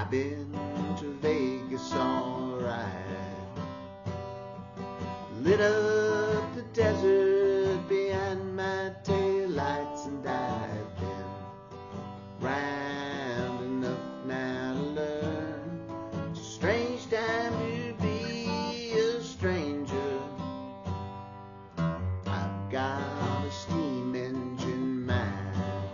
I've been to Vegas, alright. Lit up the desert behind my taillights, and I've been round enough now to learn. It's a strange time to be a stranger. I've got a steam engine mind.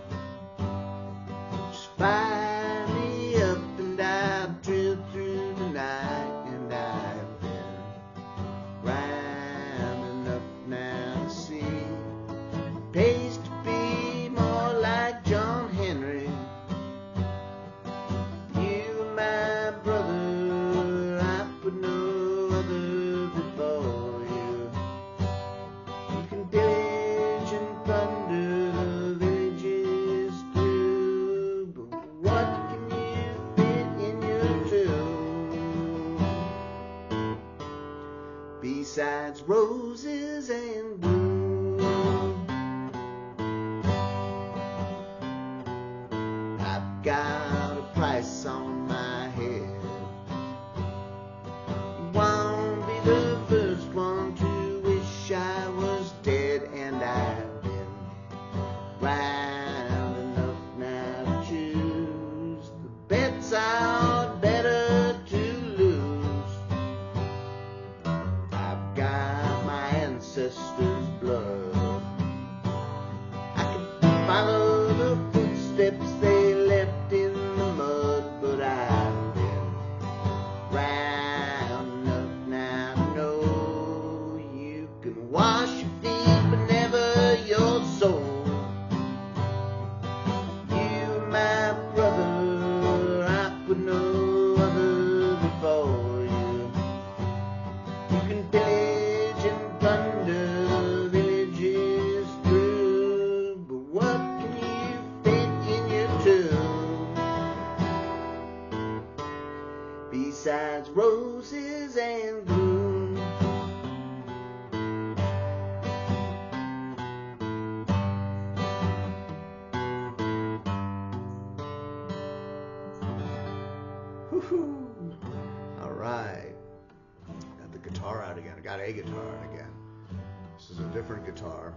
Just fire me up and I'll drill through the night, and I've been round enough now to see pays to be more like John Henry. You are my brother, I put no other before you. You can pillage and plunder the villages through, but what can you fit in your tomb besides roses and bloom? I've got a price on my head. You won't be the first one to wish I was dead, and I've been round enough now to choose the bets are better to lose. I've got my ancestors' blood. I can follow the footsteps they left in the mud, but I've been round enough now to know you can wash your feet but never your soul. You are my brother, I put no other before you. You can pillage and plunder villages through, but what can you fit in your tomb besides roses and gloom? Woo-hoo. All right. Got the guitar out again. I got a guitar out again. This is a different guitar.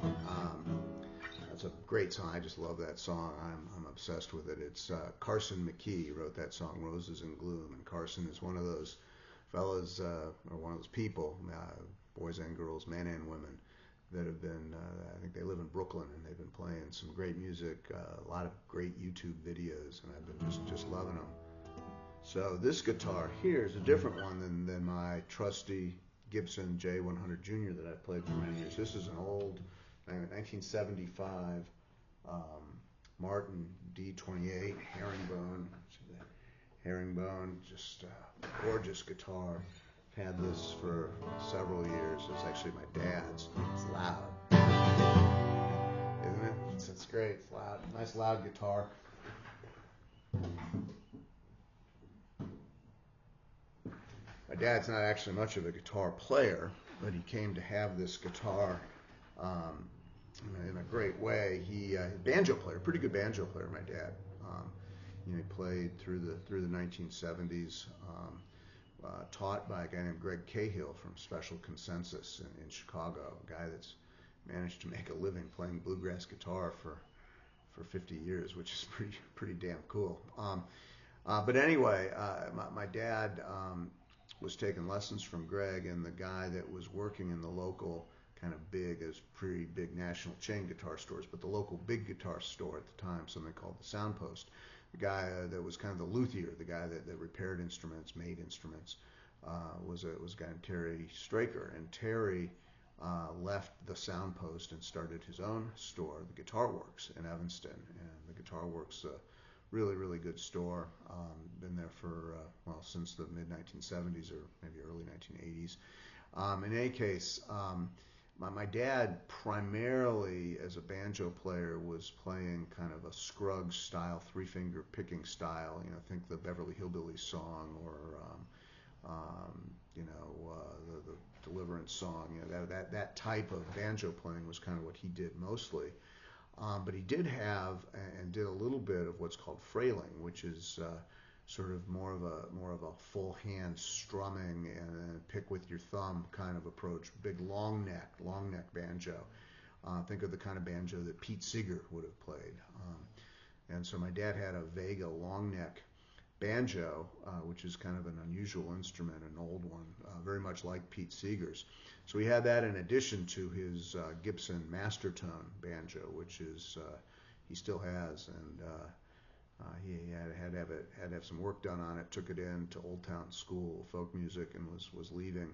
That's a great song. I just love that song. I'm obsessed with it. It's Carson McKee wrote that song, Roses and Gloom. And Carson is one of those fellas, or one of those people, boys and girls, men and women, that have been, I think they live in Brooklyn, and they've been playing some great music, a lot of great YouTube videos, and I've been just loving them. So this guitar here is a different one than my trusty Gibson J100 Junior that I've played for many years. This is an old 1975 Martin D28 herringbone. See that? Herringbone, just a gorgeous guitar. Had this for several years. It's actually my dad's. It's loud, isn't it? It's great. It's loud. Nice loud guitar. My dad's not actually much of a guitar player, but he came to have this guitar in a great way. He banjo player, pretty good banjo player. My dad, he played through the 1970s. Taught by a guy named Greg Cahill from Special Consensus in Chicago, a guy that's managed to make a living playing bluegrass guitar for 50 years, which is pretty damn cool. But anyway, my dad was taking lessons from Greg, and the guy that was working in the local kind of pretty big national chain guitar stores, but the local big guitar store at the time, something called the Soundpost. The guy that was kind of the luthier, the guy that repaired instruments, made instruments, was a guy named Terry Straker. And Terry left the Soundpost and started his own store, the Guitar Works in Evanston. And the Guitar Works, really, really good store. Been there for, since the mid-1970s or maybe early 1980s. In any case, my dad primarily as a banjo player was playing kind of a Scruggs style, three-finger picking style, think the Beverly Hillbillies song or the Deliverance song, that type of banjo playing was kind of what he did mostly. But he did have and did a little bit of what's called frailing, which is sort of more of a full hand strumming and pick with your thumb kind of approach. Big long neck banjo. Think of the kind of banjo that Pete Seeger would have played. And so my dad had a Vega long neck banjo, which is kind of an unusual instrument, an old one, very much like Pete Seeger's. So he had that in addition to his Gibson Mastertone banjo, which is he still has, and he had to have some work done on it. Took it in to Old Town School of Folk Music and was leaving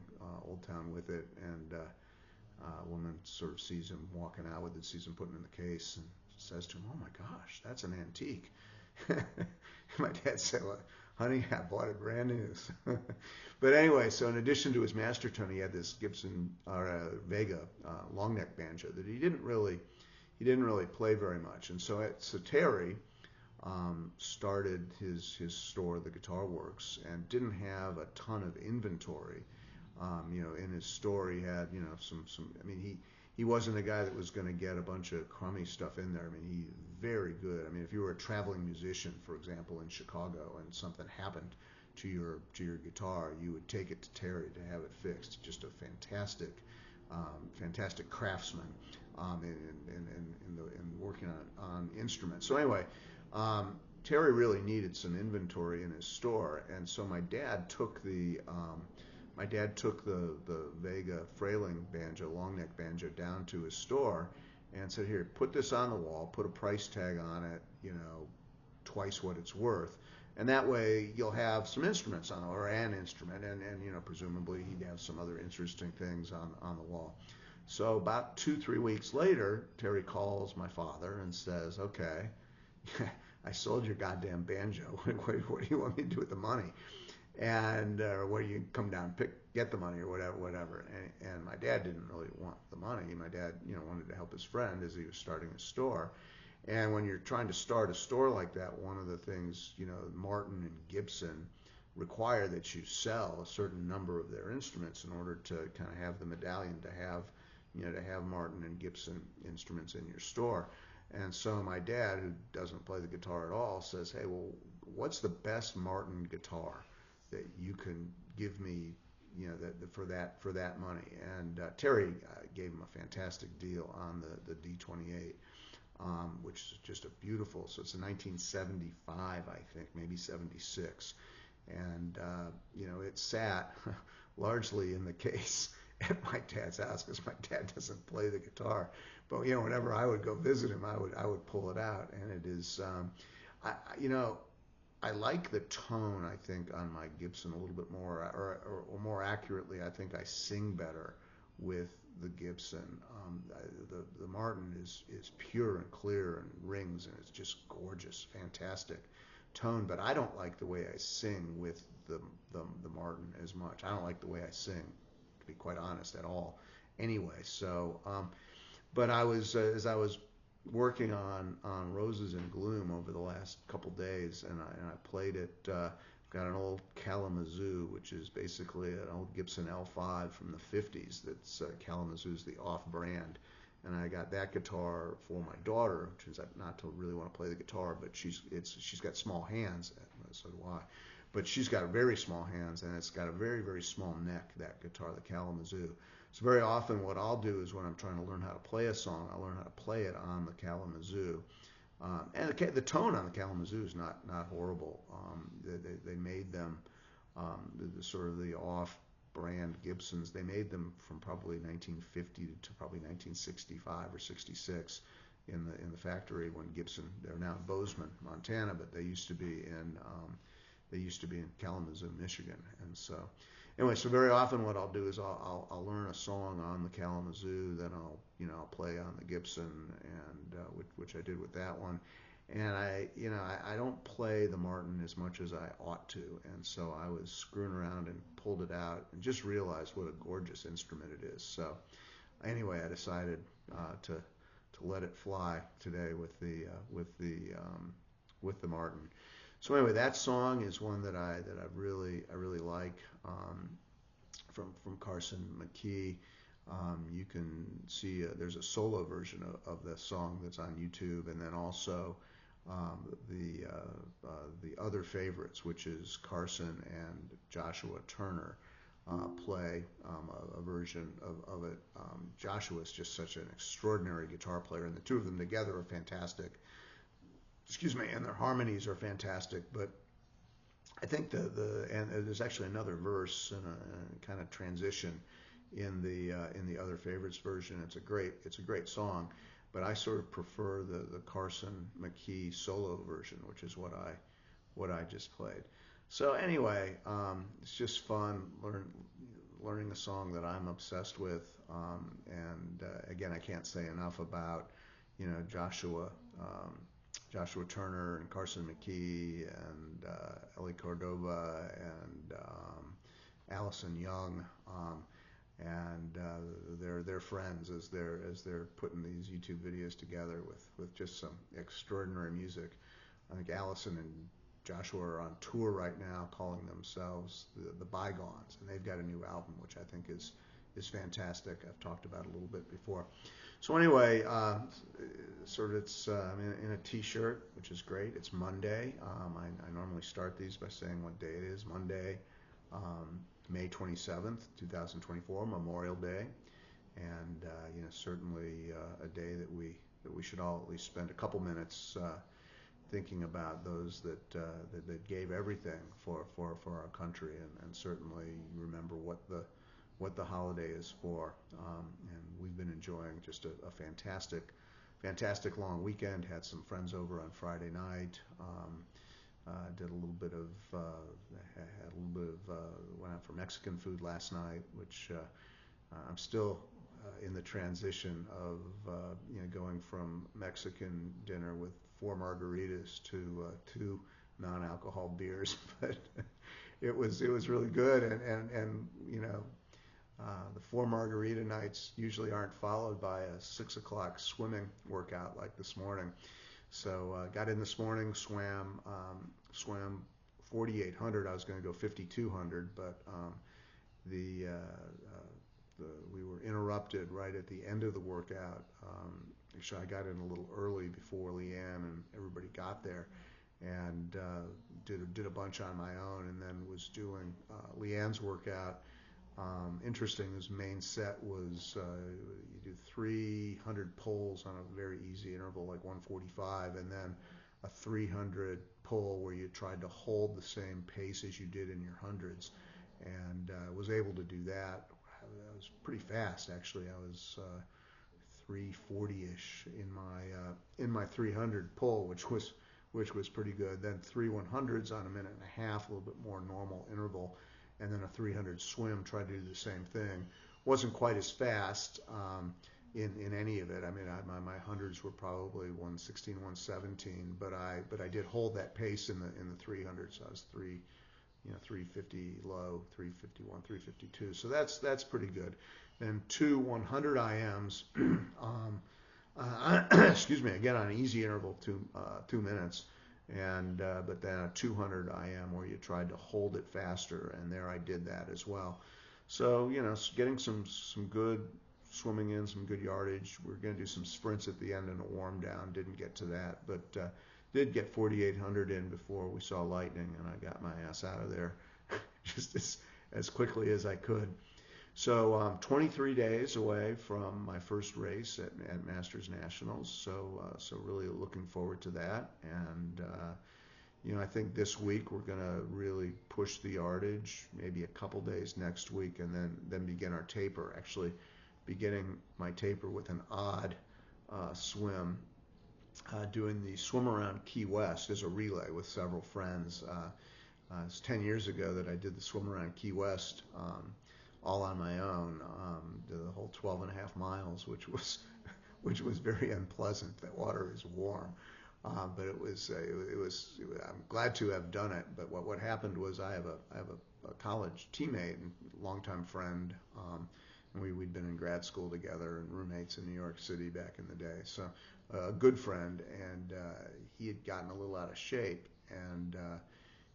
Old Town with it, and a woman sort of sees him walking out with it, sees him putting it in the case, and says to him, "Oh my gosh, that's an antique." My dad said, "Well, honey, I bought it brand new." But anyway, so in addition to his Mastertone, he had this Gibson or Vega long neck banjo that he didn't really play very much. And so Terry started his store, the Guitar Works, and didn't have a ton of inventory. In his store he had some. I mean, he wasn't a guy that was going to get a bunch of crummy stuff in there. I mean, he very good. I mean, if you were a traveling musician, for example, in Chicago, and something happened to your guitar, you would take it to Terry to have it fixed. Just a fantastic craftsman in working on instruments. So anyway, Terry really needed some inventory in his store, and so my dad took the Vega Frailing banjo, long neck banjo, down to his store and said, "Here, put this on the wall, put a price tag on it, twice what it's worth, and that way you'll have some instruments on it, or an instrument, and presumably he'd have some other interesting things on the wall." So about 2-3 weeks later, Terry calls my father and says, "Okay, I sold your goddamn banjo. What do you want me to do with the money? And where you come down, get the money, or whatever." And my dad didn't really want the money. My dad, wanted to help his friend as he was starting a store. And when you're trying to start a store like that, one of the things, Martin and Gibson require that you sell a certain number of their instruments in order to kind of have the medallion to have Martin and Gibson instruments in your store. And so my dad, who doesn't play the guitar at all, says, "Hey, well, what's the best Martin guitar that you can give me, for that money?" And Terry gave him a fantastic deal on the D28, which is just a beautiful. So it's a 1975, I think, maybe 76, and it sat largely in the case at my dad's house because my dad doesn't play the guitar. But whenever I would go visit him, I would pull it out, and it is, I like the tone, I think, on my Gibson a little bit more, or more accurately, I think I sing better with the Gibson. The Martin is pure and clear and rings, and it's just gorgeous, fantastic tone. But I don't like the way I sing with the Martin as much. I don't like the way I sing, to be quite honest, at all. Anyway, so but as I was working on Roses in Gloom over the last couple days, and I played it. Got an old Kalamazoo, which is basically an old Gibson L5 from the 50s. That's Kalamazoo's the off-brand, and I got that guitar for my daughter, who turns out not to really want to play the guitar, but she's got small hands, so do I. But she's got very small hands, and it's got a very, very small neck, that guitar, the Kalamazoo. So very often what I'll do is when I'm trying to learn how to play a song, I'll learn how to play it on the Kalamazoo. And the tone on the Kalamazoo is not horrible. They made them, the sort of the off-brand Gibsons, they made them from probably 1950 to probably 1965 or 66 in the factory when Gibson, they're now in Bozeman, Montana, but they used to be in Kalamazoo, Michigan. And so anyway, so very often what I'll do is I'll learn a song on the Kalamazoo, then I'll play on the Gibson, and which I did with that one. And I don't play the Martin as much as I ought to, and so I was screwing around and pulled it out and just realized what a gorgeous instrument it is. So anyway, I decided to let it fly today with the Martin. So anyway, that song is one that I really like, from Carson McKee. You can see there's a solo version of the song that's on YouTube, and then also the other favorites, which is Carson and Joshua Turner, play a version of it. Joshua is just such an extraordinary guitar player, and the two of them together are fantastic. Excuse me, and their harmonies are fantastic. But I think and there's actually another verse and a kind of transition in the other favorites version. It's a great song, but I sort of prefer the Carson McKee solo version, which is what I just played. So anyway, it's just fun learning a song that I'm obsessed with, and again, I can't say enough about Joshua Turner and Carson McKee and Ellie Cordova and Allison Young, and they're friends as they're putting these YouTube videos together with just some extraordinary music. I think Allison and Joshua are on tour right now, calling themselves the Bygones, and they've got a new album which I think is fantastic. I've talked about it a little bit before. So anyway, it's I'm in a t-shirt, which is great. It's Monday. I normally start these by saying what day it is. Monday, May 27th, 2024, Memorial Day, and certainly a day that we should all at least spend a couple minutes thinking about those that gave everything for our country, and certainly remember what the holiday is for. And we've been enjoying just a fantastic long weekend. Had some friends over on Friday night. Did a little bit of went out for Mexican food last night, which I'm still in the transition of going from Mexican dinner with 4 margaritas to 2 non-alcohol beers, but it was really good, and the 4 margarita nights usually aren't followed by a 6 o'clock swimming workout like this morning. So got in this morning, swam 4,800. I was going to go 5,200, but we were interrupted right at the end of the workout. Actually, I got in a little early before Leanne and everybody got there, and did a bunch on my own, and then was doing Leanne's workout. Interesting, his main set was you do 300 pulls on a very easy interval, like 145, and then a 300 pull where you tried to hold the same pace as you did in your hundreds, and was able to do that. I was pretty fast, actually. I was 340-ish in my 300 pull, which was pretty good. Then 3 100s on a minute and a half, a little bit more normal interval, and then a 300 swim. Tried to do the same thing. Wasn't quite as fast in any of it. I mean, my hundreds were probably 116, 117, but I did hold that pace in the 300s. So I was 350 low, 351, 352. So that's pretty good. Then 2 100 IMs. Excuse me. Again, on an easy interval, 2 minutes. And but then a 200 IM where you tried to hold it faster, and there I did that as well. So getting some good swimming in, some good yardage. We're going to do some sprints at the end and a warm down. Didn't get to that, but did get 4,800 in before we saw lightning, and I got my ass out of there just as quickly as I could. So 23 days away from my first race at Masters Nationals, so really looking forward to that. And I think this week we're going to really push the yardage, maybe a couple days next week, and then begin our taper. Actually, beginning my taper with an odd swim, doing the swim around Key West as a relay with several friends. It's 10 years ago that I did the swim around Key West. All on my own, the whole 12 and a half miles, which was very unpleasant. That water is warm, but it was. I'm glad to have done it. But what happened was I have a college teammate and longtime friend, and we'd been in grad school together and roommates in New York City back in the day. So a good friend, and he had gotten a little out of shape, and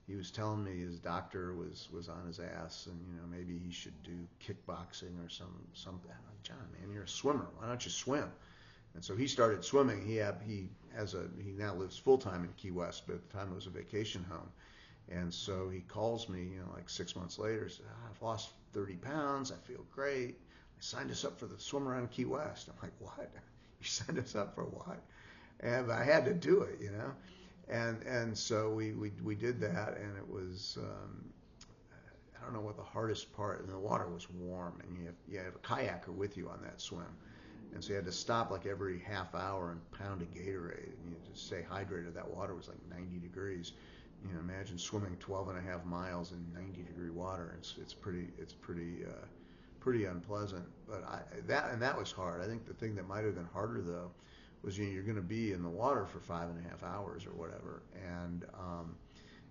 he was telling me his doctor was on his ass, and maybe he should do kickboxing or something. I'm like, John, man, you're a swimmer. Why don't you swim? And so he started swimming. He now lives full time in Key West, but at the time it was a vacation home. And so he calls me, like 6 months later, says, I've lost 30 pounds. I feel great. I signed us up for the swim around Key West. I'm like, what? You signed us up for what? And I had to do it, And so we did that, and it was, I don't know what the hardest part, and the water was warm, and you have a kayaker with you on that swim. And so you had to stop like every half hour and pound a Gatorade, and you just stay hydrated. That water was like 90 degrees. Imagine swimming 12 and a half miles in 90-degree water. It's pretty unpleasant. But that was hard. I think the thing that might have been harder though was you're going to be in the water for 5.5 hours or whatever,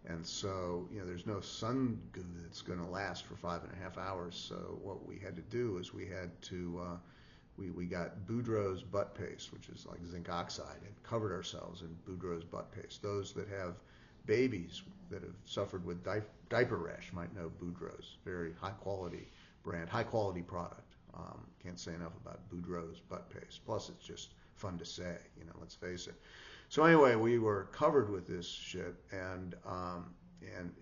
and so there's no sun that's going to last for 5.5 hours. So what we had to do is we got Boudreaux's butt paste, which is like zinc oxide, and covered ourselves in Boudreaux's butt paste. Those that have babies that have suffered with diaper rash might know Boudreaux's, very high quality brand, high quality product. Can't say enough about Boudreaux's butt paste. Plus, it's just fun to say, let's face it. So anyway, we were covered with this shit, and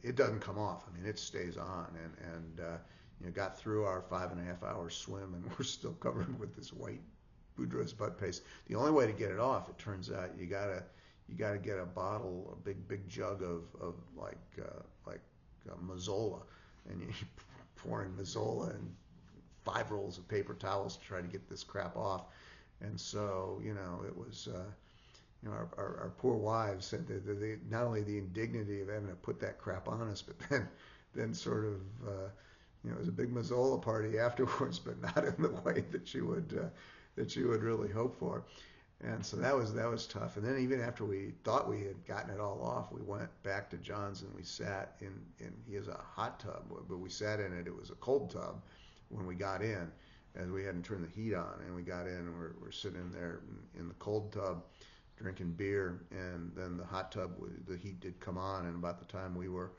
it doesn't come off. I mean, it stays on, and got through our 5.5 hour swim, and we're still covered with this white Boudreaux's butt paste. The only way to get it off, it turns out, you gotta get a bottle, a big jug of like Mazola, and you're pouring Mazola and 5 rolls of paper towels to try to get this crap off. And so it was our poor wives said that they, not only the indignity of having to put that crap on us, but then sort of it was a big Mazola party afterwards, but not in the way that you would really hope for. And so that was tough. And then even after we thought we had gotten it all off, we went back to John's and we sat in he has a hot tub, but we sat in it. It was a cold tub when we got in, as we hadn't turned the heat on. And we got in, and we're sitting there in the cold tub drinking beer. And then the hot tub, the heat did come on. And about the time we were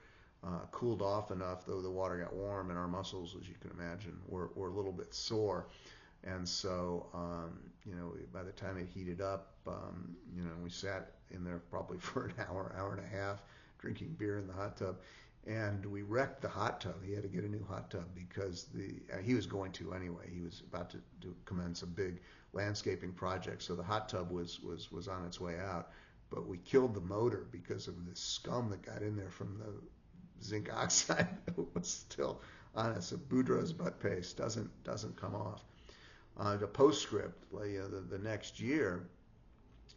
cooled off enough, though the water got warm, and our muscles, as you can imagine, were a little bit sore. And so, by the time it heated up, we sat in there probably for an hour and a half, drinking beer in the hot tub, and we wrecked the hot tub. He had to get a new hot tub because he was going to anyway. He was about to commence a big landscaping project, so the hot tub was on its way out. But we killed the motor because of the scum that got in there from the zinc oxide that was still on us. So Boudreaux's butt paste doesn't come off. The postscript, the next year,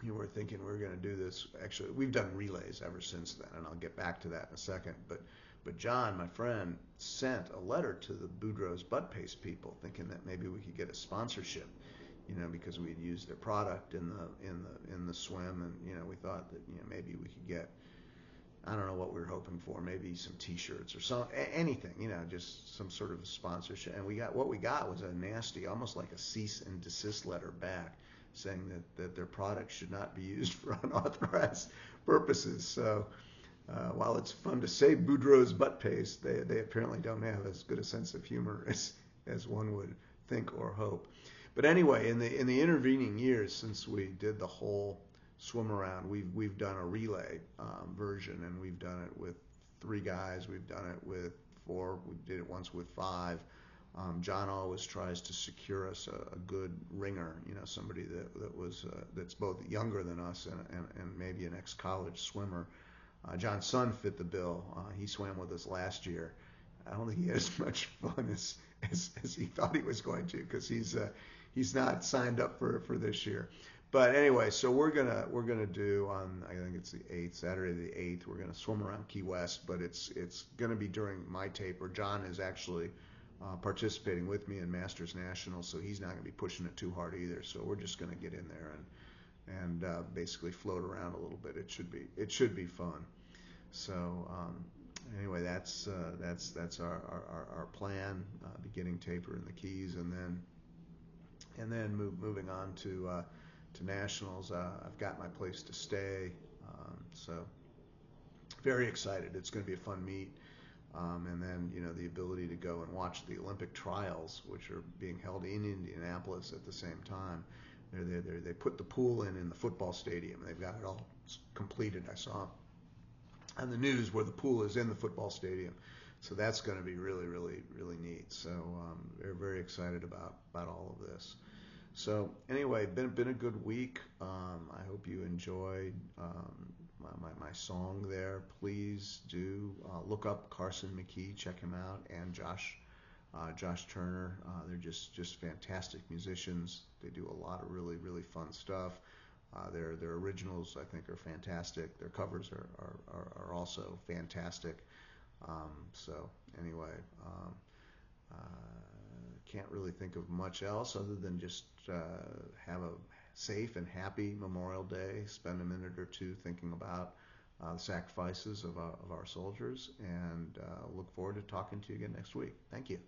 we're thinking we're going to do this. Actually, we've done relays ever since then, and I'll get back to that in a second. But John, my friend, sent a letter to the Boudreaux's butt paste people, thinking that maybe we could get a sponsorship, because we had used their product in the swim, and we thought that maybe we could get, I don't know what we were hoping for, maybe some T-shirts or anything, just some sort of sponsorship. And what we got was a nasty, almost like a cease and desist letter back, saying that their product should not be used for unauthorized purposes. So while it's fun to say Boudreaux's butt paste, they apparently don't have as good a sense of humor as one would think or hope. But anyway, in the intervening years, since we did the whole swim around, we've done a relay version, and we've done it with 3 guys. We've done it with 4. We did it once with 5. John always tries to secure us a good ringer, somebody that's both younger than us and maybe an ex-college swimmer. John's son fit the bill. He swam with us last year. I don't think he had as much fun as he thought he was going to, because he's not signed up for this year. But anyway, so we're gonna do on, I think it's the 8th, Saturday the 8th. We're gonna swim around Key West, but it's gonna be during my taper. John is actually participating with me in Masters Nationals, so he's not gonna be pushing it too hard either. So we're just gonna get in there and basically float around a little bit. It should be fun. So anyway, that's our plan. Beginning taper in the Keys, and then moving on to nationals. I've got my place to stay, so very excited. It's going to be a fun meet, and then the ability to go and watch the Olympic trials, which are being held in Indianapolis at the same time. They put the pool in the football stadium. They've got it all completed. I saw on the news where the pool is in the football stadium. So that's going to be really, really, really neat. So they're very excited about all of this. So anyway, been a good week. I hope you enjoyed my song there. Please do look up Carson McKee, check him out, and Josh Turner. They're just fantastic musicians. They do a lot of really, really fun stuff. Their originals, I think, are fantastic. Their covers are also fantastic. So anyway, can't really think of much else other than just have a safe and happy Memorial Day. Spend a minute or two thinking about the sacrifices of our soldiers, and look forward to talking to you again next week. Thank you.